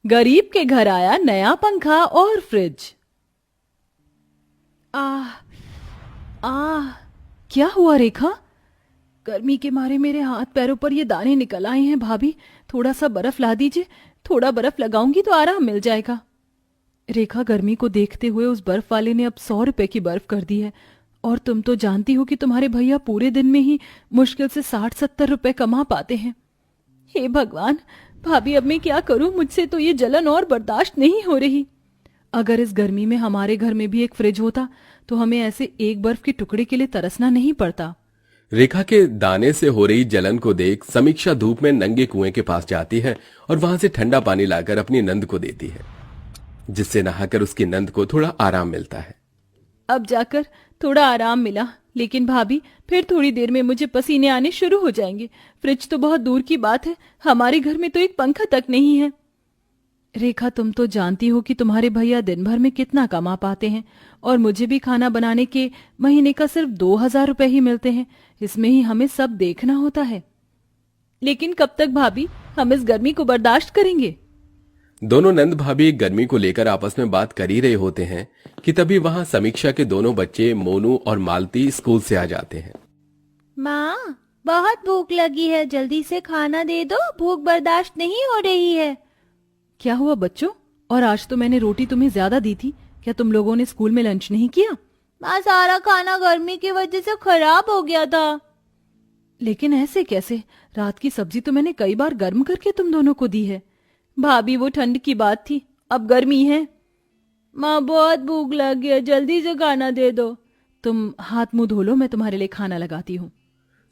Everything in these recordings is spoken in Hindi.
गरीब के घर आया नया पंखा और फ्रिज। आह आह, क्या हुआ रेखा? गर्मी के मारे मेरे हाथ पैरों पर ये दाने निकल आए हैं। भाभी, थोड़ा सा बर्फ ला दीजिए। थोड़ा बर्फ लगाऊंगी तो आराम मिल जाएगा। रेखा, गर्मी को देखते हुए उस बर्फ वाले ने अब 100 रुपए की बर्फ कर दी है। और तुम तो जानती हो कि तुम्हारे भैया पूरे दिन में ही मुश्किल से 60-70 रुपए कमा पाते हैं। हे भगवान, भाभी अब मैं क्या करूं? मुझसे तो ये जलन और बर्दाश्त नहीं हो रही। अगर इस गर्मी में हमारे घर में भी एक फ्रिज होता तो हमें ऐसे एक बर्फ के टुकड़े के लिए तरसना नहीं पड़ता। रेखा के दाने से हो रही जलन को देख समीक्षा धूप में नंगे कुएं के पास जाती है और वहां से ठंडा पानी लाकर अपनी नंद को देती है, जिससे नहाकर उसकी नंद को थोड़ा आराम मिलता है। अब जाकर थोड़ा आराम मिला, लेकिन भाभी फिर थोड़ी देर में मुझे पसीने आने शुरू हो जाएंगे। फ्रिज तो बहुत दूर की बात है, हमारे घर में तो एक पंखा तक नहीं है। रेखा, तुम तो जानती हो कि तुम्हारे भैया दिन भर में कितना कमा पाते हैं और मुझे भी खाना बनाने के महीने का सिर्फ 2000 रुपए ही मिलते हैं। इसमें ही हमें सब देखना होता है। लेकिन कब तक भाभी हम इस गर्मी को बर्दाश्त करेंगे? दोनों नंद भाभी गर्मी को लेकर आपस में बात कर ही रहे होते हैं कि तभी वहां समीक्षा के दोनों बच्चे मोनू और मालती स्कूल से आ जाते हैं। माँ, बहुत भूख लगी है, जल्दी से खाना दे दो, भूख बर्दाश्त नहीं हो रही है। क्या हुआ बच्चों? और आज तो मैंने रोटी तुम्हें ज्यादा दी थी। क्या तुम लोगों ने स्कूल में लंच नहीं किया? माँ, सारा खाना गर्मी की वजह से खराब हो गया था। लेकिन ऐसे कैसे? रात की सब्जी तो मैंने कई बार गर्म करके तुम दोनों को दी है। भाभी, वो ठंड की बात थी, अब गर्मी है। माँ, बहुत भूख लगी है, जल्दी से खाना दे दो। तुम हाथ मुंह धो लो, मैं तुम्हारे लिए खाना लगाती हूँ।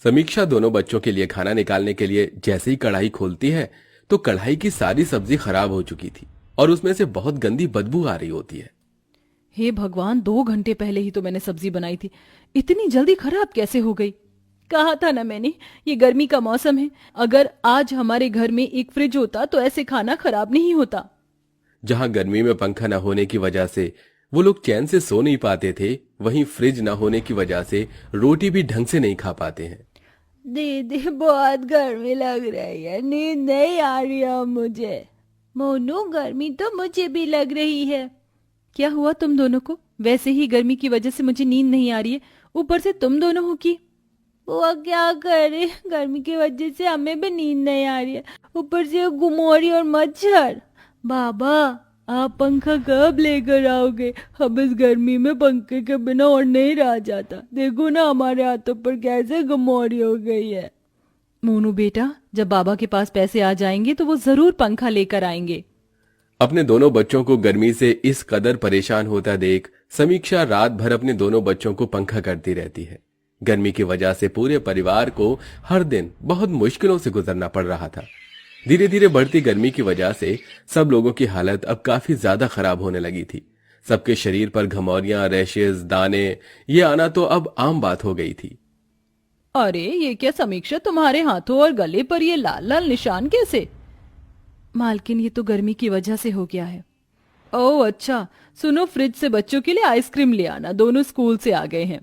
समीक्षा दोनों बच्चों के लिए खाना निकालने के लिए जैसे ही कढ़ाई खोलती है तो कढ़ाई की सारी सब्जी खराब हो चुकी थी और उसमें से बहुत गंदी बदबू आ रही होती है। हे भगवान, 2 घंटे पहले ही तो मैंने सब्जी बनाई थी, इतनी जल्दी खराब कैसे हो गई? कहा था ना मैंने, ये गर्मी का मौसम है। अगर आज हमारे घर में एक फ्रिज होता तो ऐसे खाना खराब नहीं होता। जहां गर्मी में पंखा न होने की वजह से वो लोग चैन से सो नहीं पाते थे, वहीं फ्रिज न होने की वजह से रोटी भी ढंग से नहीं खा पाते हैं। दीदी, बहुत गर्मी लग रही है, नींद नहीं आ रही है मुझे। मोनू, गर्मी तो मुझे भी लग रही है। क्या हुआ तुम दोनों को? वैसे ही गर्मी की वजह से मुझे नींद नहीं आ रही है, ऊपर से तुम दोनों हो की। वो क्या करे, गर्मी की वजह से हमें भी नींद नहीं आ रही है, ऊपर से गुमोरी और मच्छर। बाबा, आप पंखा कब लेकर आओगे? अब इस गर्मी में पंखे के बिना और नहीं रहा जाता। देखो ना, हमारे हाथों पर कैसे गमौरी हो गई है। मोनू बेटा, जब बाबा के पास पैसे आ जाएंगे तो वो जरूर पंखा लेकर आएंगे। अपने दोनों बच्चों को गर्मी से इस कदर परेशान होता देख समीक्षा रात भर अपने दोनों बच्चों को पंखा करती रहती है। गर्मी की वजह से पूरे परिवार को हर दिन बहुत मुश्किलों से गुजरना पड़ रहा था। धीरे धीरे बढ़ती गर्मी की वजह से सब लोगों की हालत अब काफी ज्यादा खराब होने लगी थी। सबके शरीर पर घमौरियां, रैशेज, दाने ये आना तो अब आम बात हो गई थी। अरे ये क्या समीक्षा, तुम्हारे हाथों और गले पर ये लाल लाल निशान कैसे? मालकिन, ये तो गर्मी की वजह से हो गया है। ओह अच्छा, सुनो, फ्रिज से बच्चों के लिए आइसक्रीम ले आना, दोनों स्कूल से आ गए हैं।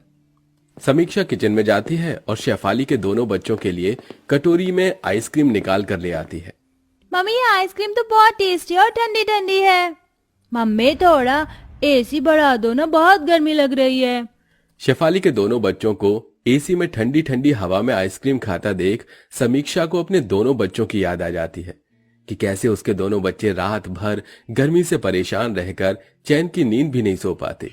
समीक्षा किचन में जाती है और शेफाली के दोनों बच्चों के लिए कटोरी में आइसक्रीम निकाल कर ले आती है। मम्मी, ये आइसक्रीम तो बहुत टेस्टी और ठंडी ठंडी है। मम्मी, थोड़ा एसी बढ़ा दो ना, बहुत गर्मी लग रही है। शेफाली के दोनों बच्चों को एसी में ठंडी ठंडी हवा में आइसक्रीम खाता देख समीक्षा को अपने दोनों बच्चों की याद आ जाती है कि कैसे उसके दोनों बच्चे रात भर गर्मी से परेशान रहकर चैन की नींद भी नहीं सो पाते।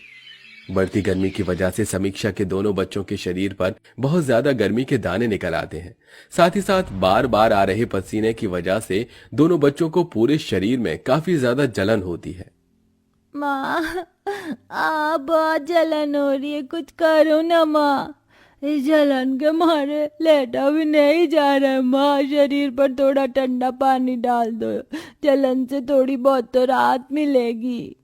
बढ़ती गर्मी की वजह से समीक्षा के दोनों बच्चों के शरीर पर बहुत ज्यादा गर्मी के दाने निकल आते हैं। साथ ही साथ बार बार आ रहे पसीने की वजह से दोनों बच्चों को पूरे शरीर में काफी ज्यादा जलन होती है। माँ, बहुत जलन हो रही है, कुछ करो ना माँ। इस जलन के मारे लेटा भी नहीं जा रहा है माँ, शरीर पर थोड़ा ठंडा पानी डाल दो, जलन से थोड़ी बहुत तो राहत मिलेगी।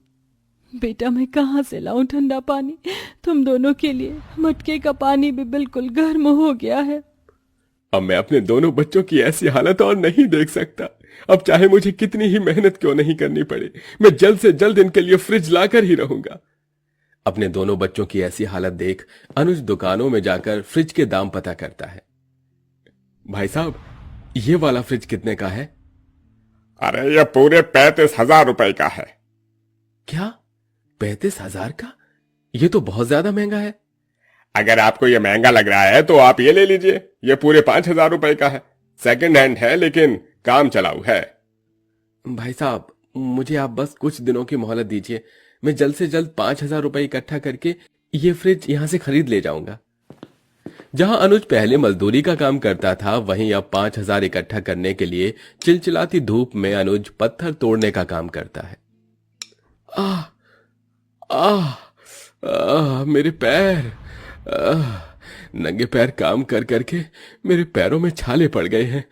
बेटा, मैं कहाँ से लाऊं ठंडा पानी तुम दोनों के लिए? मटके का पानी भी बिल्कुल गर्म हो गया है। अब मैं अपने दोनों बच्चों की ऐसी हालत और नहीं देख सकता। अब चाहे मुझे कितनी ही मेहनत क्यों नहीं करनी पड़े, मैं जल्द से जल्द इनके लिए फ्रिज लाकर ही रहूंगा। अपने दोनों बच्चों की ऐसी हालत देख अनुज दुकानों में जाकर फ्रिज के दाम पता करता है। भाई साहब, ये वाला फ्रिज कितने का है? अरे ये पूरे 35,000 रुपए का है। क्या 35,000 का? ये तो बहुत ज्यादा महंगा है। अगर आपको ये महंगा लग रहा है तो आप ये ले लीजिए, ये पूरे 5,000 रुपए का है। सेकंड हैंड है लेकिन काम चलाऊ है। भाई साहब, मुझे आप बस कुछ दिनों की मोहलत दीजिए। मैं जल्द से जल्द 5,000 रुपए इकट्ठा करके ये फ्रिज यहां से खरीद ले जाऊंगा। जहां अनुज पहले मजदूरी का काम करता था, वहीं अब 5,000 इकट्ठा करने के लिए चिलचिलाती धूप में अनुज पत्थर तोड़ने का काम करता है। आह आह आह मेरे पैर। नंगे पैर काम कर करके मेरे पैरों में छाले पड़ गए हैं,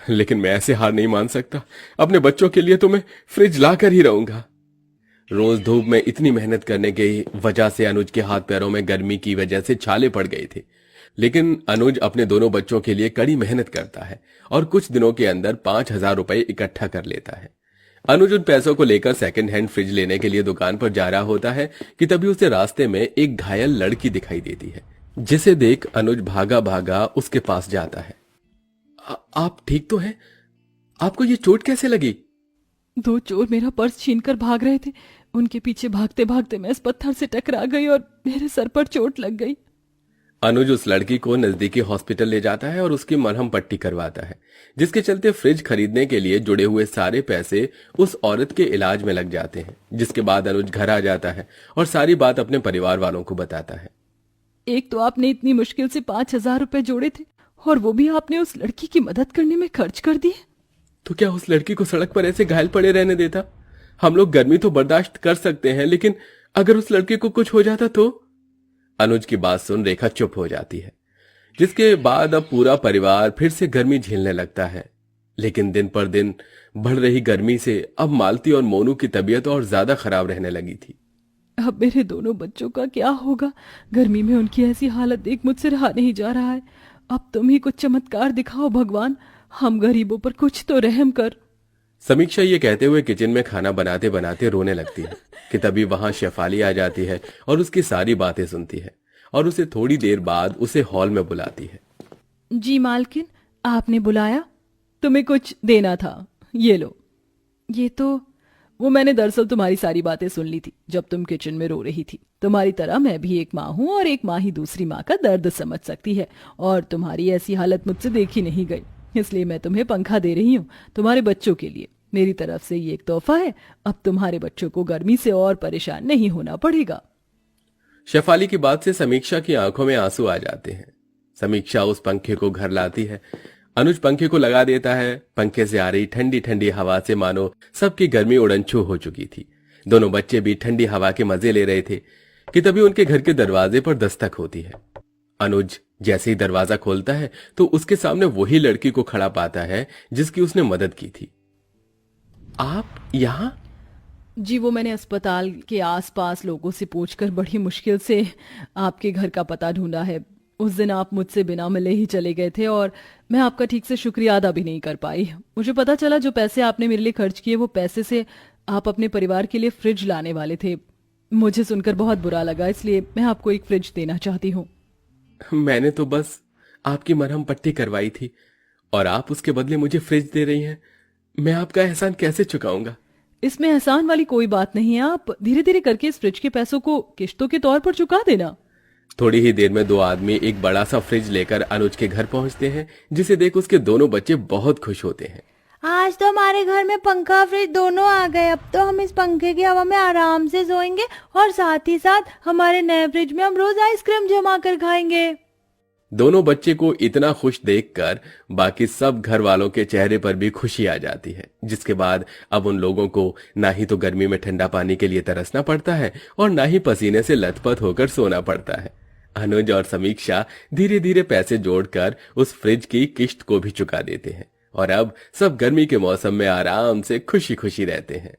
लेकिन मैं ऐसे हार नहीं मान सकता। अपने बच्चों के लिए तो मैं फ्रिज ला कर ही रहूंगा। रोज धूप में इतनी मेहनत करने की वजह से अनुज के हाथ पैरों में गर्मी की वजह से छाले पड़ गए थे, लेकिन अनुज अपने दोनों बच्चों के लिए कड़ी मेहनत करता है और कुछ दिनों के अंदर 5,000 रुपए इकट्ठा कर लेता है। अनुज उन पैसों को लेकर सेकंड हैंड फ्रिज लेने के लिए दुकान पर जा रहा होता है कि तभी उसे रास्ते में एक घायल लड़की दिखाई देती है, जिसे देख अनुज भागा भागा उसके पास जाता है। आप ठीक तो हैं? आपको ये चोट कैसे लगी? 2 चोर मेरा पर्स छीनकर भाग रहे थे। उनके पीछे भागते भागते मैं इस पत्थर से टकरा गई और मेरे सर पर चोट लग गई। अनुज उस लड़की को नजदीकी हॉस्पिटल ले जाता है और उसकी मरहम पट्टी करवाता है, जिसके चलते फ्रिज खरीदने के लिए जुड़े हुए सारे पैसे उस औरत के इलाज में लग जाते हैं। जिसके बाद अनुज घर आ जाता है और सारी बात अपने परिवार वालों को बताता है। एक तो आपने इतनी मुश्किल से 5,000 रुपए जोड़े थे और वो भी आपने उस लड़की की मदद करने में खर्च कर दिए। तो क्या उस लड़की को सड़क पर ऐसे घायल पड़े रहने देता? हम लोग गर्मी तो बर्दाश्त कर सकते हैं, लेकिन अगर उस लड़के को कुछ हो जाता तो? अनुज की बात सुन रेखा चुप हो जाती है, जिसके बाद अब पूरा परिवार फिर से गर्मी झेलने लगता है। लेकिन दिन पर दिन बढ़ रही गर्मी से अब मालती और मोनू की तबीयत और ज्यादा खराब रहने लगी थी। अब मेरे दोनों बच्चों का क्या होगा? गर्मी में उनकी ऐसी हालत देख मुझसे रहा नहीं जा रहा है। अब तुम ही कुछ चमत्कार दिखाओ भगवान, हम गरीबों पर कुछ तो रहम कर। समीक्षा ये कहते हुए किचन में खाना बनाते बनाते रोने लगती है कि तभी वहां शेफाली आ जाती है और उसकी सारी बातें सुनती है और उसे थोड़ी देर बाद उसे हॉल में बुलाती है। जी मालकिन, आपने बुलाया? तुम्हें कुछ देना था, ये लो। ये तो वो मैंने दरअसल तुम्हारी सारी बातें सुन ली थी जब तुम किचन में रो रही थी। तुम्हारी तरह मैं भी एक माँ हूँ और एक माँ ही दूसरी माँ का दर्द समझ सकती है, और तुम्हारी ऐसी हालत मुझसे देखी नहीं गई, इसलिए मैं तुम्हें पंखा दे रही हूँ तुम्हारे बच्चों के लिए। मेरी तरफ से ये एक तोहफा है। अब तुम्हारे बच्चों को गर्मी से और परेशान नहीं होना पड़ेगा। शेफाली की बात से समीक्षा की आंखों में आंसू आ जाते हैं। समीक्षा उस पंखे को घर लाती है। अनुज पंखे को लगा देता है। पंखे से आ रही ठंडी ठंडी हवा से मानो सबकी गर्मी उड़नछू हो चुकी थी। दोनों बच्चे भी ठंडी हवा के मजे ले रहे थे कि तभी उनके घर के दरवाजे पर दस्तक होती है। अनुज जैसे ही दरवाजा खोलता है तो उसके सामने वही लड़की को खड़ा पाता है जिसकी उसने मदद की थी। आप यहाँ? जी, वो मैंने अस्पताल के आसपास लोगों से पूछकर बड़ी मुश्किल से आपके घर का पता ढूंढा है। उस दिन आप मुझसे बिना मिले ही चले गए थे और मैं आपका ठीक से शुक्रिया अदा भी नहीं कर पाई। मुझे पता चला जो पैसे आपने मेरे लिए खर्च किए वो पैसे से आप अपने परिवार के लिए फ्रिज लाने वाले थे। मुझे सुनकर बहुत बुरा लगा, इसलिए मैं आपको एक फ्रिज देना चाहती हूँ। मैंने तो बस आपकी मरहम पट्टी करवाई थी और आप उसके बदले मुझे फ्रिज दे रही हैं। मैं आपका एहसान कैसे चुकाऊंगा? इसमें एहसान वाली कोई बात नहीं है। आप धीरे धीरे करके इस फ्रिज के पैसों को किश्तों के तौर पर चुका देना। थोड़ी ही देर में दो आदमी एक बड़ा सा फ्रिज लेकर अनुज के घर पहुंचते हैं, जिसे देख उसके दोनों बच्चे बहुत खुश होते हैं। आज तो हमारे घर में पंखा फ्रिज दोनों आ गए। अब तो हम इस पंखे की हवा में आराम से सोएंगे और साथ ही साथ हमारे नए फ्रिज में हम रोज आइसक्रीम जमा कर खाएंगे। दोनों बच्चे को इतना खुश देखकर बाकी सब घर वालों के चेहरे पर भी खुशी आ जाती है, जिसके बाद अब उन लोगों को ना ही तो गर्मी में ठंडा पानी के लिए तरसना पड़ता है और ना ही पसीने से लथपथ होकर सोना पड़ता है। अनुज और समीक्षा धीरे धीरे पैसे जोड़कर उस फ्रिज की किश्त को भी चुका देते हैं और अब सब गर्मी के मौसम में आराम से खुशी खुशी रहते हैं।